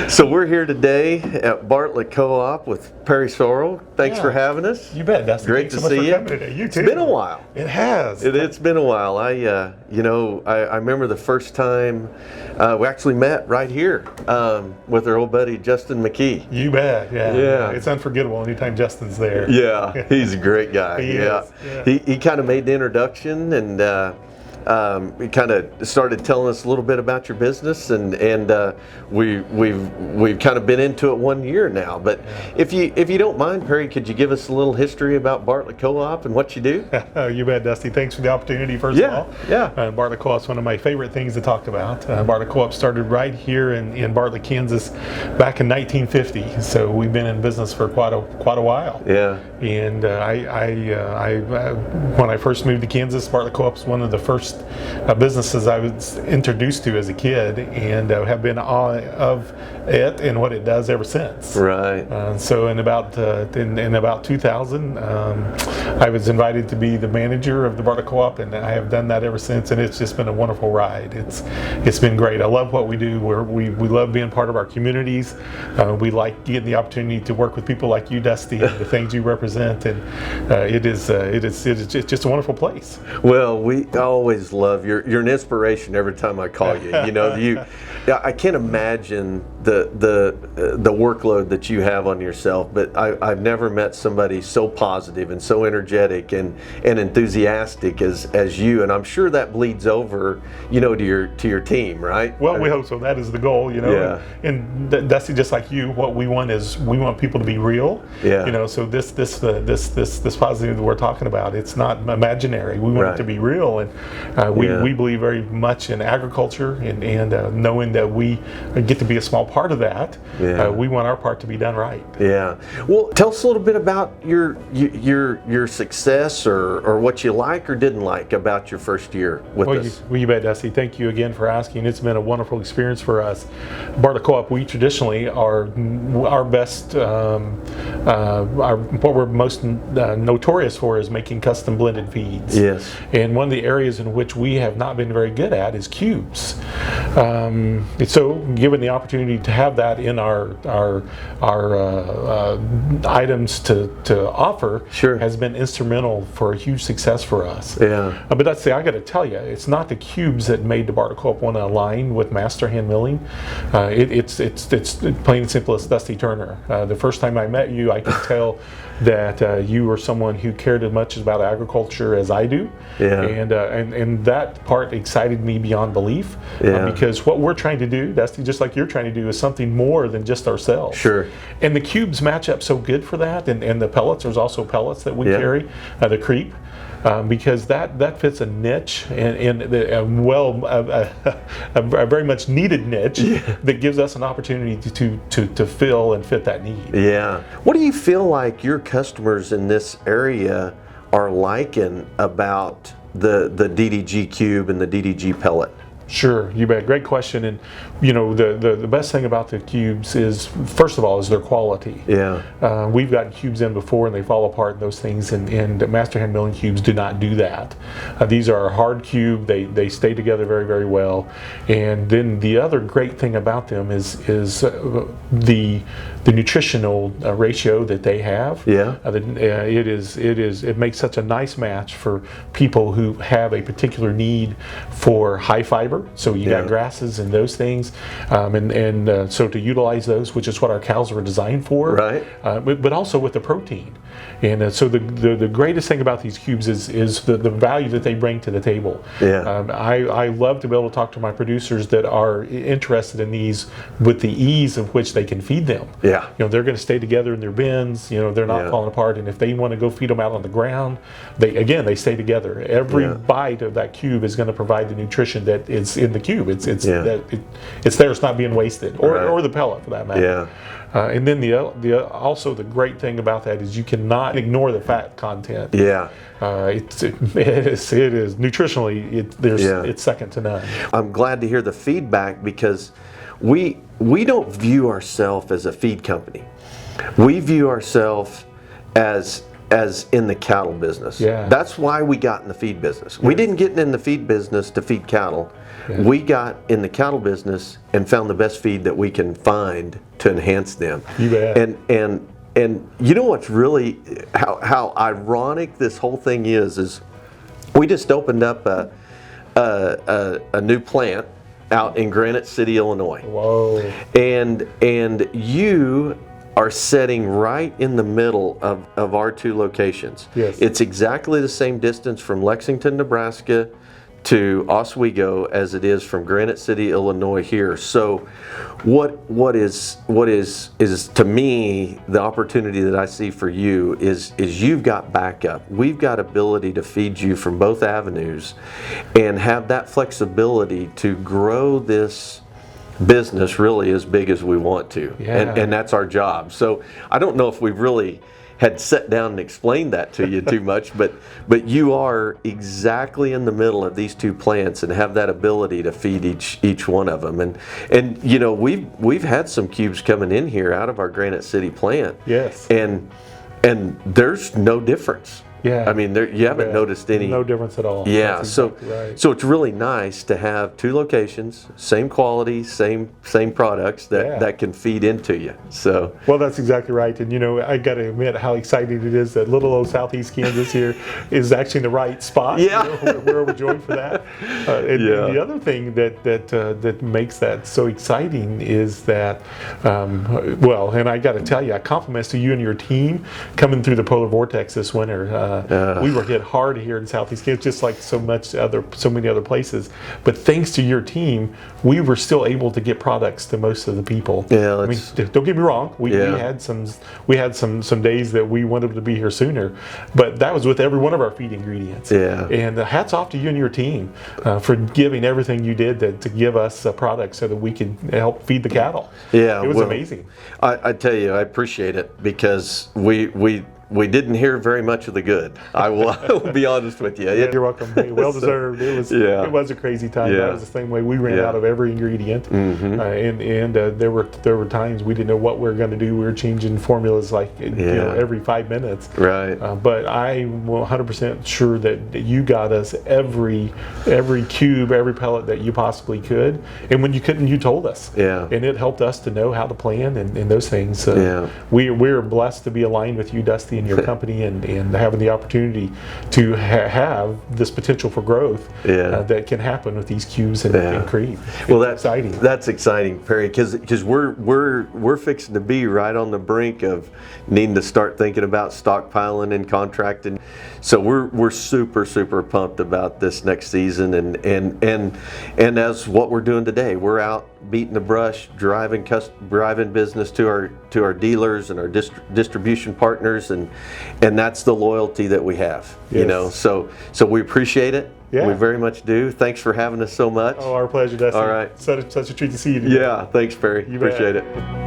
So we're here today at Bartlett Co-op with Perry Sorrell. Thanks for having us. You bet, Dustin. Great to see you. You too. It's been a while. It has. It's been a while. I remember the first time we actually met right here with our old buddy Justin McKee. You bet. Yeah. It's unforgettable anytime Justin's there. Yeah, he's a great guy. He is. Yeah. He kind of made the introduction and. He kind of started telling us a little bit about your business, and we've kind of been into it 1 year now. But if you don't mind, Perry, could you give us a little history about Bartlett Co-op and what you do? You bet, Dusty. Thanks for the opportunity. First of all, Bartlett Co-op is one of my favorite things to talk about. Bartlett Co-op started right here in Bartlett, Kansas, back in 1950. So we've been in business for quite a while. Yeah. And when I first moved to Kansas, Bartlett Co-op was one of the first businesses I was introduced to as a kid, and have been awe of it and what it does ever since. Right. So in about 2000, I was invited to be the manager of the Bartlett Co-op, and I have done that ever since. And it's just been a wonderful ride. It's been great. I love what we do. We love being part of our communities. We like getting the opportunity to work with people like you, Dusty, and the things you represent. And it's just a wonderful place. Well, we always love you're an inspiration every time I call you. I can't imagine the workload that you have on yourself, but I've never met somebody so positive and so energetic and enthusiastic as you, and I'm sure that bleeds over to your team, right? Well, we hope so. That is the goal, Yeah. And Dusty, just like you, what we want is we want people to be real. Yeah. So this positive that we're talking about, it's not imaginary. We want it to be real, and we believe very much in agriculture and knowing that we get to be a small part of that. Yeah. We want our part to be done right. Yeah. Well, tell us a little bit about your success or what you like or didn't like about your first year with us. You bet, Dusty. Thank you again for asking. It's been a wonderful experience for us. Bartlett Co-op, we traditionally are our best, what we're most notorious for is making custom blended feeds. Yes. And one of the areas in which we have not been very good at is cubes. So given the opportunity to have that in our items to offer, sure, has been instrumental for a huge success for us. Yeah. But that's I got to tell you, it's not the cubes that made the Bartlett Co-op want to align with MasterHand milling. It's plain and simple as Dusty Turner. The first time I met you, I could tell that you were someone who cared as much about agriculture as I do. Yeah. And that part excited me beyond belief. Yeah. Because what we're trying to do, Dusty, just like you're trying to do, is something more than just ourselves. Sure. And the cubes match up so good for that, and the pellets, there's also pellets that we carry, the creep. Because that fits a niche and a very much needed niche that gives us an opportunity to fill and fit that need. Yeah. What do you feel like your customers in this area are liking about the DDG cube and the DDG pellet? Sure, you bet. Great question. And the best thing about the cubes is, first of all, is their quality. Yeah. We've gotten cubes in before and they fall apart and those things, and MasterHand milling cubes do not do that. These are a hard cube. They stay together very, very well. And then the other great thing about them is the nutritional ratio that they have. Yeah. It makes such a nice match for people who have a particular need for high fiber. So you got grasses and those things, so to utilize those, which is what our cows were designed for, right? But also with the protein, and so the greatest thing about these cubes is the value that they bring to the table. Yeah. I love to be able to talk to my producers that are interested in these with the ease of which they can feed them. Yeah. They're going to stay together in their bins. They're not falling apart, and if they want to go feed them out on the ground, they stay together. Every bite of that cube is going to provide the nutrition that is in the cube. It's there. It's not being wasted, or the pellet for that matter. Yeah. And then also the great thing about that is you cannot ignore the fat content. Yeah. It is nutritionally it's second to none. I'm glad to hear the feedback because we don't view ourselves as a feed company. We view ourselves as as in the cattle business. Yeah. That's why we got in the feed business. We didn't get in the feed business to feed cattle. Yeah. We got in the cattle business and found the best feed that we can find to enhance them. You bet. And you know what's really how ironic this whole thing is we just opened up a new plant out in Granite City, Illinois. Whoa. And you are sitting right in the middle of our two locations. Yes. It's exactly the same distance from Lexington, Nebraska to Oswego as it is from Granite City, Illinois here. So what is to me the opportunity that I see for you is you've got backup. We've got ability to feed you from both avenues and have that flexibility to grow this business really as big as we want to. Yeah. And that's our job. So I don't know if we've really had sat down and explained that to you too much, but you are exactly in the middle of these two plants and have that ability to feed each one of them. And you know, we've had some cubes coming in here out of our Granite City plant. Yes. And there's no difference. Yeah. I mean, you haven't noticed any. No difference at all. Yeah, That's so exactly right. so it's really nice to have two locations, same quality, same products that can feed into you. So Well, that's exactly right. And you know, I got to admit how exciting it is that little old Southeast Kansas here is actually in the right spot. Yeah. You know, we're overjoyed for that. And the other thing that makes that so exciting is that, well, and I got to tell you, compliments to you and your team coming through the polar vortex this winter. We were hit hard here in Southeast Kansas, just like so many other places. But thanks to your team, we were still able to get products to most of the people. Yeah, I mean, don't get me wrong. We had some days that we wanted to be here sooner, but that was with every one of our feed ingredients. Yeah. And hats off to you and your team for giving everything you did to give us a product so that we could help feed the cattle. Yeah, it was amazing. I tell you, I appreciate it because we didn't hear very much of the good. I will be honest with you. You're welcome. Hey, well deserved. It was a crazy time. Yeah. That was the same way. We ran out of every ingredient, and there were times we didn't know what we were going to do. We were changing formulas like every 5 minutes. Right. But I'm 100% sure that you got us every cube, every pellet that you possibly could. And when you couldn't, you told us. Yeah. And it helped us to know how to plan and those things. We're blessed to be aligned with you, Dusty, and your company, and having the opportunity to have this potential for growth that can happen with these cubes and creep. Well, that's exciting. That's exciting, Perry, because we're fixing to be right on the brink of needing to start thinking about stockpiling and contracting. So we're super pumped about this next season, and as what we're doing today, we're out beating the brush, driving business to our dealers and our distribution partners, and that's the loyalty that we have. Yes. You know, so we appreciate it. Yeah. We very much do. Thanks for having us so much. Oh, our pleasure, Dusty. All right. Such a treat to see you today. Yeah, thanks, Perry. You bet. Appreciate it.